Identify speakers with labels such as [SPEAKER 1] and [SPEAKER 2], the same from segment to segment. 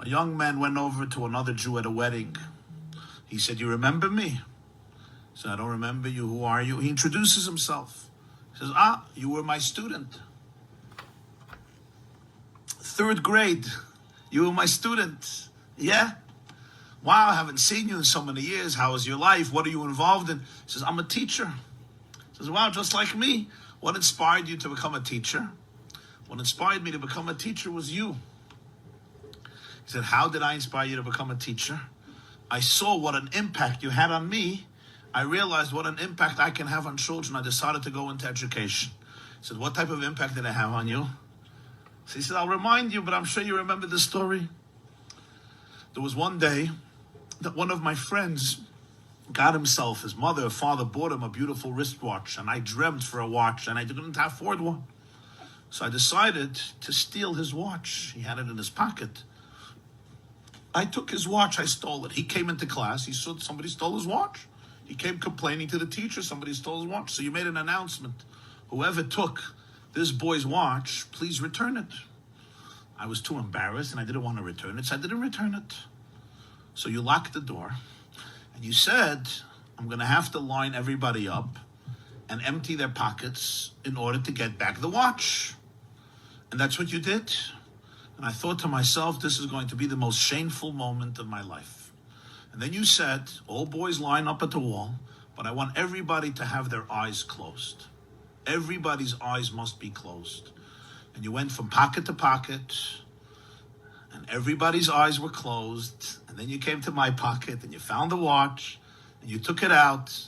[SPEAKER 1] A young man went over to another Jew at a wedding. He said, "You remember me?" He said, "I don't remember you. Who are you?" He introduces himself. He says, "You were my student. Third grade. You were my student." "Yeah. Wow, I haven't seen you in so many years. How is your life? What are you involved in?" He says, "I'm a teacher." He says, "Wow, just like me. What inspired you to become a teacher?" "What inspired me to become a teacher was you." He said, "How did I inspire you to become a teacher?" "I saw what an impact you had on me. I realized what an impact I can have on children. I decided to go into education." He said, "What type of impact did I have on you?" So he said, "I'll remind you, but I'm sure you remember the story. There was one day that one of my friends got himself, his mother or father bought him a beautiful wristwatch, and I dreamt for a watch, and I didn't afford one. So I decided to steal his watch. He had it in his pocket. I took his watch, I stole it. He came into class, he saw somebody stole his watch. He came complaining to the teacher, somebody stole his watch. So you made an announcement. Whoever took this boy's watch, please return it." I was too embarrassed and I didn't want to return it, so I didn't return it. So you locked the door and you said, "I'm going to have to line everybody up and empty their pockets in order to get back the watch." And that's what you did. And I thought to myself, this is going to be the most shameful moment of my life. And then you said, "All boys line up at the wall, but I want everybody to have their eyes closed. Everybody's eyes must be closed." And you went from pocket to pocket, and everybody's eyes were closed. And then you came to my pocket, and you found the watch, and you took it out,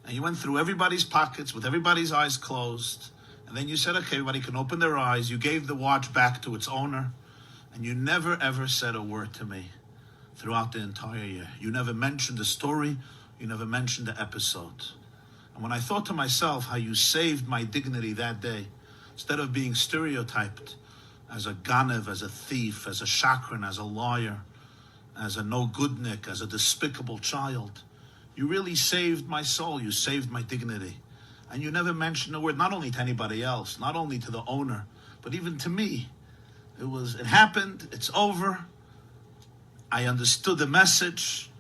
[SPEAKER 1] and you went through everybody's pockets with everybody's eyes closed. And then you said, "Okay, everybody can open their eyes." You gave the watch back to its owner, and you never ever said a word to me throughout the entire year. You never mentioned the story. You never mentioned the episode. And when I thought to myself how you saved my dignity that day, instead of being stereotyped as a ganev, as a thief, as a shakran, as a liar, as a no-goodnik, as a despicable child, you really saved my soul. You saved my dignity. And you never mentioned a word, not only to anybody else, not only to the owner, but even to me. It happened, it's over. I understood the message.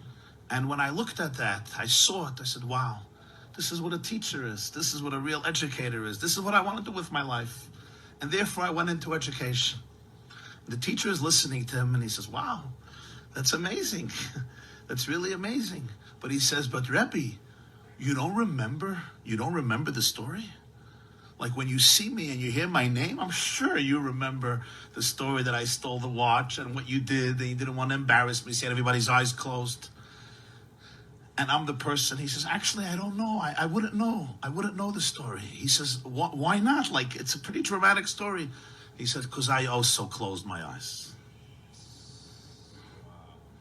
[SPEAKER 1] And when I looked at that, I saw it. I said, wow, this is what a teacher is. This is what a real educator is. This is what I want to do with my life. And therefore I went into education. The teacher is listening to him and he says, wow, that's amazing. That's really amazing. But he says, but Rebbe, you don't remember the story? Like when you see me and you hear my name, I'm sure you remember the story that I stole the watch and what you did, and you didn't want to embarrass me, so you had everybody's eyes closed. And I'm the person, he says, actually, I don't know. I wouldn't know. I wouldn't know the story. He says, why not? Like, it's a pretty dramatic story. He said, because I also closed my eyes.